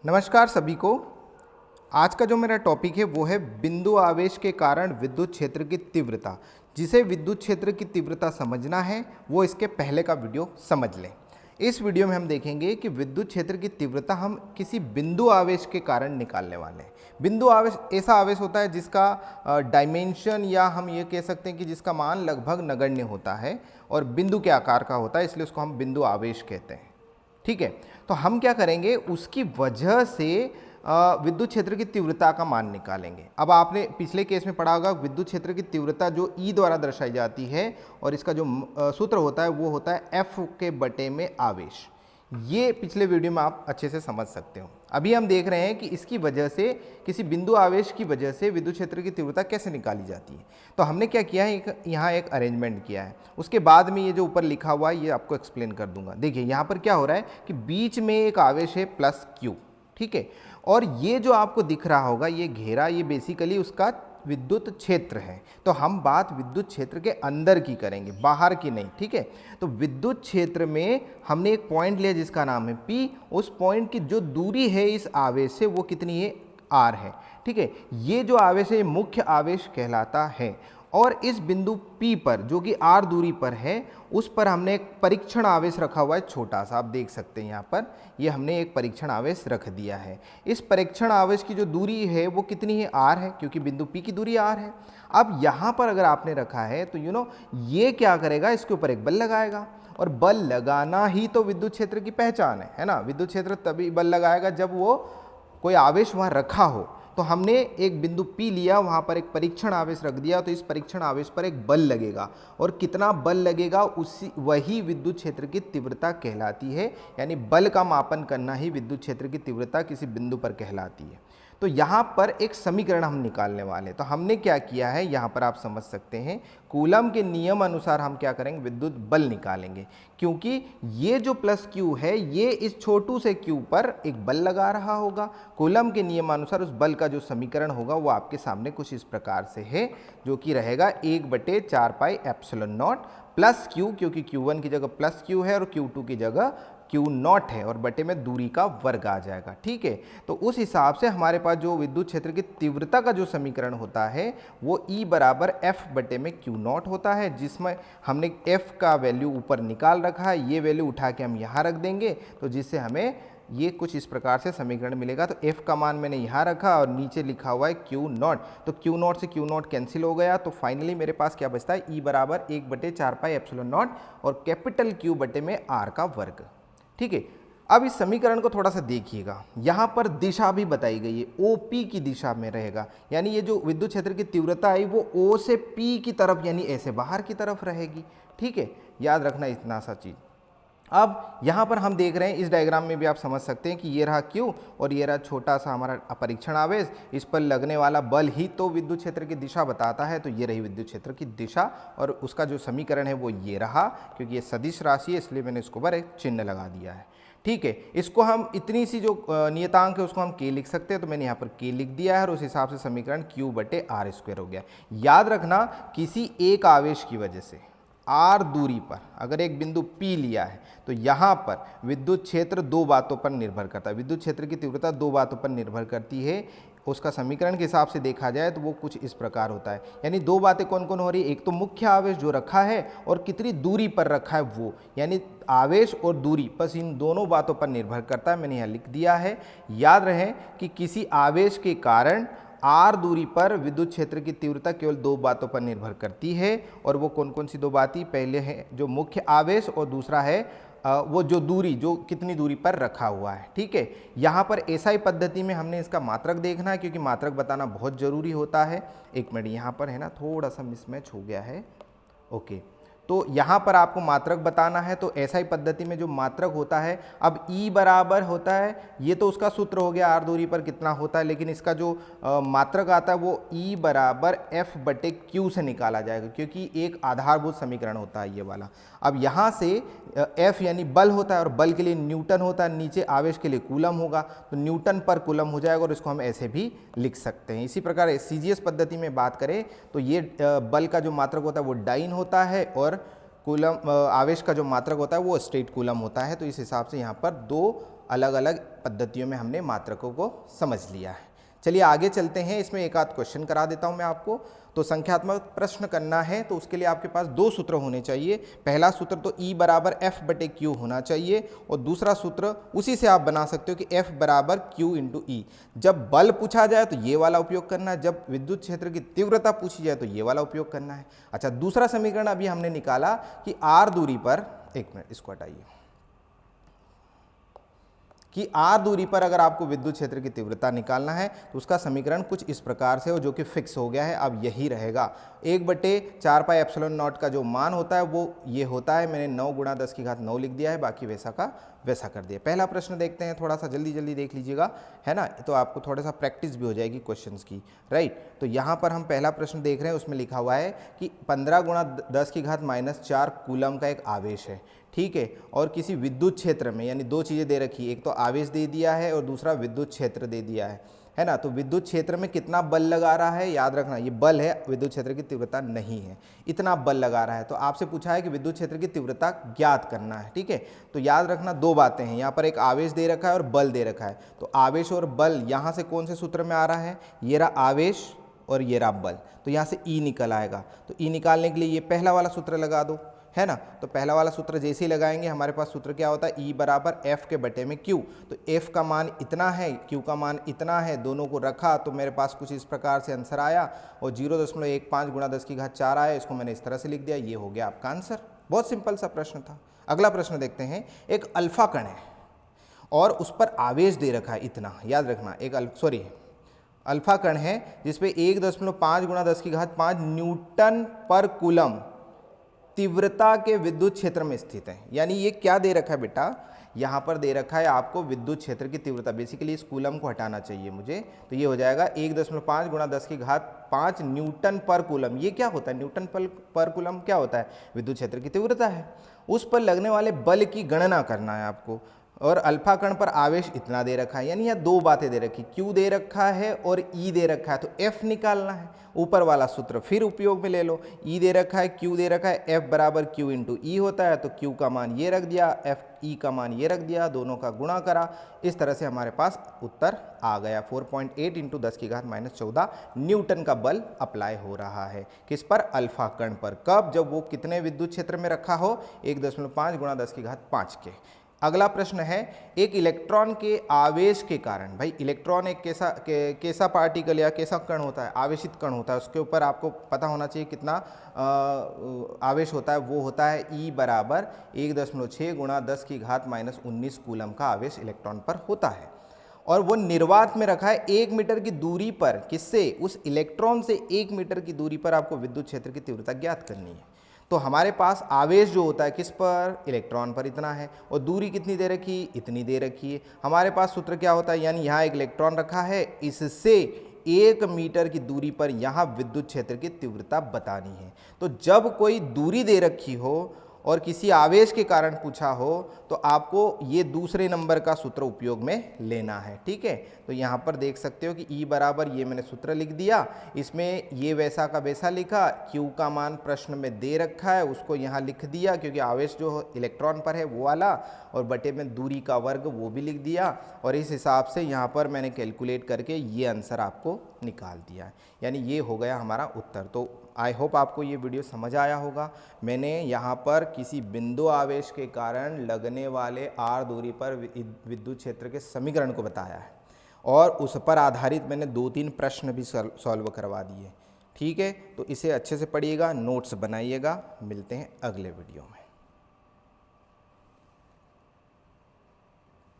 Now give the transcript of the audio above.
नमस्कार सभी को। आज का जो मेरा टॉपिक है वो है बिंदु आवेश के कारण विद्युत क्षेत्र की तीव्रता। जिसे विद्युत क्षेत्र की तीव्रता समझना है वो इसके पहले का वीडियो समझ लें। इस वीडियो में हम देखेंगे कि विद्युत क्षेत्र की तीव्रता हम किसी बिंदु आवेश के कारण निकालने वाले हैं। बिंदु आवेश ऐसा आवेश होता है जिसका डायमेंशन या हम ये कह सकते हैं कि जिसका मान लगभग नगण्य होता है और बिंदु के आकार का होता है, इसलिए उसको हम बिंदु आवेश कहते हैं। ठीक है, तो हम क्या करेंगे, उसकी वजह से विद्युत क्षेत्र की तीव्रता का मान निकालेंगे। अब आपने पिछले केस में पढ़ा होगा विद्युत क्षेत्र की तीव्रता जो ई द्वारा दर्शाई जाती है और इसका जो सूत्र होता है वो होता है एफ के बटे में आवेश। ये पिछले वीडियो में आप अच्छे से समझ सकते हो। अभी हम देख रहे हैं कि इसकी वजह से, किसी बिंदु आवेश की वजह से विद्युत क्षेत्र की तीव्रता कैसे निकाली जाती है। तो हमने क्या किया है, यहाँ एक अरेंजमेंट किया है। उसके बाद में ये जो ऊपर लिखा हुआ है ये आपको एक्सप्लेन कर दूंगा। देखिए यहाँ पर क्या हो रहा है कि बीच में एक आवेश है प्लस क्यू, ठीक है, और ये जो आपको दिख रहा होगा ये घेरा, ये बेसिकली उसका विद्युत क्षेत्र है। तो हम बात विद्युत क्षेत्र के अंदर की करेंगे, बाहर की नहीं, ठीक है। तो विद्युत क्षेत्र में हमने एक पॉइंट लिया जिसका नाम है P। उस पॉइंट की जो दूरी है इस आवेश से वो कितनी है, R है, ठीक है। ये जो आवेश है ये मुख्य आवेश कहलाता है और इस बिंदु P पर जो कि R दूरी पर है उस पर हमने एक परीक्षण आवेश रखा हुआ है छोटा सा। आप देख सकते हैं यहाँ पर ये हमने एक परीक्षण आवेश रख दिया है। इस परीक्षण आवेश की जो दूरी है वो कितनी है, R है, क्योंकि बिंदु P की दूरी R है। अब यहाँ पर अगर आपने रखा है तो ये क्या करेगा, इसके ऊपर एक बल लगाएगा और बल लगाना ही तो विद्युत क्षेत्र की पहचान है ना। विद्युत क्षेत्र तभी बल लगाएगा जब वो कोई आवेश वहाँ रखा हो। तो हमने एक बिंदु P लिया, वहाँ पर एक परीक्षण आवेश रख दिया, तो इस परीक्षण आवेश पर एक बल लगेगा और कितना बल लगेगा वही विद्युत क्षेत्र की तीव्रता कहलाती है। यानी बल का मापन करना ही विद्युत क्षेत्र की तीव्रता किसी बिंदु पर कहलाती है। तो यहाँ पर एक समीकरण हम निकालने वाले हैं। तो हमने क्या किया है, यहाँ पर आप समझ सकते हैं कूलम के नियम अनुसार हम क्या करेंगे, विद्युत बल निकालेंगे। क्योंकि ये जो प्लस क्यू है ये इस छोटू से क्यू पर एक बल लगा रहा होगा। कूलम के नियमानुसार उस बल का जो समीकरण होगा वो आपके सामने कुछ इस प्रकार से है, जो कि रहेगा 1/4 pi epsilon not plus Q, क्योंकि Q1 की जगह प्लस क्यू है और Q2 की जगह Q0 है और बटे में दूरी का वर्ग आ जाएगा, ठीक है। तो उस हिसाब से हमारे पास जो विद्युत क्षेत्र की तीव्रता का जो समीकरण होता है वो E बराबर F बटे में Q0 होता है, जिसमें हमने F का वैल्यू ऊपर निकाल रखा है। ये वैल्यू उठा के हम यहाँ रख देंगे तो जिससे हमें ये कुछ इस प्रकार से समीकरण मिलेगा। तो F का मान मैंने यहाँ रखा और नीचे लिखा हुआ है Q0। तो Q0 से Q0 कैंसिल हो गया, तो फाइनली मेरे पास क्या बचता है, E बराबर 1/4 पाई एप्सिलॉन नॉट और कैपिटल Q बटे में R का वर्ग, ठीक है। अब इस समीकरण को थोड़ा सा देखिएगा, यहाँ पर दिशा भी बताई गई है, OP की दिशा में रहेगा। यानी ये जो विद्युत क्षेत्र की तीव्रता आई वो O से P की तरफ यानी ऐसे बाहर की तरफ रहेगी, ठीक है। याद रखना इतना सा चीज़। अब यहाँ पर हम देख रहे हैं, इस डायग्राम में भी आप समझ सकते हैं कि ये रहा Q और ये रहा छोटा सा हमारा परीक्षण आवेश। इस पर लगने वाला बल ही तो विद्युत क्षेत्र की दिशा बताता है। तो ये रही विद्युत क्षेत्र की दिशा और उसका जो समीकरण है वो ये रहा। क्योंकि ये सदिश राशि है इसलिए मैंने इसको ऊपर एक चिन्ह लगा दिया है, ठीक है। इसको हम इतनी सी जो नियतांक है उसको हम K लिख सकते हैं, तो मैंने यहाँ पर K लिख दिया है और उस हिसाब से समीकरण Q/R² हो गया। याद रखना किसी एक आवेश की वजह से R दूरी पर अगर एक बिंदु P लिया है तो यहाँ पर विद्युत क्षेत्र दो बातों पर निर्भर करता है। विद्युत क्षेत्र की तीव्रता दो बातों पर निर्भर करती है। उसका समीकरण के हिसाब से देखा जाए तो वो कुछ इस प्रकार होता है। यानी दो बातें कौन कौन हो रही है, एक तो मुख्य आवेश जो रखा है और कितनी दूरी पर रखा है वो, यानी आवेश और दूरी, बस इन दोनों बातों पर निर्भर करता है। मैंने यहाँ लिख दिया है। याद रहे कि किसी आवेश के कारण R दूरी पर विद्युत क्षेत्र की तीव्रता केवल दो बातों पर निर्भर करती है। और वो कौन कौन सी दो बातें, पहले है जो मुख्य आवेश और दूसरा है वो जो दूरी, जो कितनी दूरी पर रखा हुआ है, ठीक है। यहाँ पर SI पद्धति में हमने इसका मात्रक देखना है क्योंकि मात्रक बताना बहुत ज़रूरी होता है। एक मिनट, यहाँ पर है ना थोड़ा सा मिसमैच हो गया है, ओके। तो यहाँ पर आपको मात्रक बताना है। तो SI पद्धति में जो मात्रक होता है, अब E बराबर होता है, ये तो उसका सूत्र हो गया R दूरी पर कितना होता है, लेकिन इसका जो मात्रक आता है वो E बराबर F बटे Q से निकाला जाएगा क्योंकि एक आधारभूत समीकरण होता है ये वाला। अब यहाँ से F यानी बल होता है और बल के लिए न्यूटन होता है, नीचे आवेश के लिए कूलम होगा तो न्यूटन पर कूलम हो जाएगा और इसको हम ऐसे भी लिख सकते हैं। इसी प्रकार CGS पद्धति में बात करें तो ये बल का जो मात्रक होता है वो डाइन होता है और कूलम आवेश का जो मात्रक होता है वो स्ट्रेट कूलम होता है। तो इस हिसाब से यहाँ पर दो अलग अलग पद्धतियों में हमने मात्रकों को समझ लिया है। चलिए आगे चलते हैं, इसमें एक आध क्वेश्चन करा देता हूं मैं आपको। तो संख्यात्मक प्रश्न करना है तो उसके लिए आपके पास दो सूत्र होने चाहिए। पहला सूत्र तो E बराबर F बटे Q होना चाहिए, और दूसरा सूत्र उसी से आप बना सकते हो कि F बराबर Q इंटू E। जब बल पूछा जाए तो ये वाला उपयोग करना है, जब विद्युत क्षेत्र की तीव्रता पूछी जाए तो ये वाला उपयोग करना है। अच्छा, दूसरा समीकरण अभी हमने निकाला कि R दूरी पर, एक मिनट इसको हटाइए, कि R दूरी पर अगर आपको विद्युत क्षेत्र की तीव्रता निकालना है तो उसका समीकरण कुछ इस प्रकार से हो, जो कि फिक्स हो गया है, अब यही रहेगा। 1/4 पाई एप्सिलॉन नॉट का जो मान होता है वो ये होता है। मैंने 9 × 10⁹ लिख दिया है, बाकी वैसा का वैसा कर दिया। पहला प्रश्न देखते हैं, थोड़ा सा जल्दी जल्दी देख लीजिएगा, है ना, तो आपको थोड़ा सा प्रैक्टिस भी हो जाएगी क्वेश्चंस की, राइट। तो यहाँ पर हम पहला प्रश्न देख रहे हैं, उसमें लिखा हुआ है कि 15 × 10⁻⁴ कूलम का एक आवेश है, ठीक है, और किसी विद्युत क्षेत्र में, यानी दो चीज़ें दे रखी है, एक तो आवेश दे दिया है और दूसरा विद्युत क्षेत्र दे दिया है ना। तो विद्युत क्षेत्र में कितना बल लगा रहा है, याद रखना ये बल है, विद्युत क्षेत्र की तीव्रता नहीं है, इतना बल लगा रहा है। तो आपसे पूछा है कि विद्युत क्षेत्र की तीव्रता ज्ञात करना है, ठीक है। तो याद रखना दो बातें हैं, यहाँ पर एक आवेश दे रखा है और बल दे रखा है। तो आवेश और बल यहाँ से कौन से सूत्र में आ रहा है, ये रहा आवेश और ये रहा बल, तो यहाँ से E निकल आएगा। तो E निकालने के लिए ये पहला वाला सूत्र लगा दो, है ना। तो पहला वाला सूत्र जैसे ही लगाएंगे हमारे पास सूत्र क्या होता है, E बराबर F के बटे में Q। तो F का मान इतना है, Q का मान इतना है, दोनों को रखा तो मेरे पास कुछ इस प्रकार से आंसर आया, और 0.15 × 10⁴ आया, इसको मैंने इस तरह से लिख दिया, ये हो गया आपका आंसर। बहुत सिंपल सा प्रश्न था। अगला प्रश्न देखते हैं, एक अल्फा कण है और उस पर आवेश दे रखा है इतना, याद रखना, एक अल्फा कण है जिसपे 1.5 × 10⁵ न्यूटन पर कूलम तीव्रता के विद्युत क्षेत्र में स्थित है। यानी ये क्या दे रखा है बेटा, यहाँ पर दे रखा है आपको विद्युत क्षेत्र की तीव्रता। बेसिकली इस कूलम को हटाना चाहिए मुझे, तो ये हो जाएगा 1.5 × 10⁵ न्यूटन पर कूलम। ये क्या होता है, न्यूटन पर कूलम क्या होता है, विद्युत क्षेत्र की तीव्रता है। उस पर लगने वाले बल की गणना करना है आपको, और अल्फा कण पर आवेश इतना दे रखा है। यानी यह दो बातें दे रखी, Q दे रखा है और E दे रखा है, तो F निकालना है। ऊपर वाला सूत्र फिर उपयोग में ले लो, E दे रखा है, Q दे रखा है, F बराबर Q इंटू E होता है, तो Q का मान ये रख दिया, E का मान ये रख दिया, दोनों का गुणा करा, इस तरह से हमारे पास उत्तर आ गया। 4.8 × 10⁻⁴ न्यूटन का बल अप्लाई हो रहा है, किस पर, अल्फा कण पर। कब, जब वो कितने विद्युत क्षेत्र में रखा हो, 1.5 × 10⁵ के। अगला प्रश्न है, एक इलेक्ट्रॉन के आवेश के कारण, भाई इलेक्ट्रॉन एक कैसा पार्टिकल या कैसा कण होता है, आवेशित कण होता है, उसके ऊपर आपको पता होना चाहिए कितना आवेश होता है। वो होता है E बराबर 1.6 × 10⁻⁻19 कूलम का आवेश इलेक्ट्रॉन पर होता है, और वो निर्वात में रखा है 1 मीटर की दूरी पर। किससे, उस इलेक्ट्रॉन से 1 मीटर की दूरी पर आपको विद्युत क्षेत्र की तीव्रता ज्ञात करनी है। तो हमारे पास आवेश जो होता है किस पर, इलेक्ट्रॉन पर इतना है, और दूरी कितनी दे रखी, इतनी दे रखी है। हमारे पास सूत्र क्या होता है, यानी यहाँ एक इलेक्ट्रॉन रखा है, इससे 1 मीटर की दूरी पर यहाँ विद्युत क्षेत्र की तीव्रता बतानी है। तो जब कोई दूरी दे रखी हो और किसी आवेश के कारण पूछा हो तो आपको ये दूसरे नंबर का सूत्र उपयोग में लेना है, ठीक है। तो यहाँ पर देख सकते हो कि E बराबर, ये मैंने सूत्र लिख दिया, इसमें ये वैसा का वैसा लिखा, Q का मान प्रश्न में दे रखा है, उसको यहाँ लिख दिया क्योंकि आवेश जो इलेक्ट्रॉन पर है वो वाला, और बटे में दूरी का वर्ग वो भी लिख दिया, और इस हिसाब से यहाँ पर मैंने कैलकुलेट करके ये आंसर आपको निकाल दिया है। यानी ये हो गया हमारा उत्तर। तो आई होप आपको ये वीडियो समझ आया होगा। मैंने यहाँ पर किसी बिंदु आवेश के कारण लगने वाले R दूरी पर विद्युत क्षेत्र के समीकरण को बताया है, और उस पर आधारित मैंने 2-3 प्रश्न भी सॉल्व करवा दिए, ठीक है। तो इसे अच्छे से पढ़िएगा, नोट्स बनाइएगा। मिलते हैं अगले वीडियो में।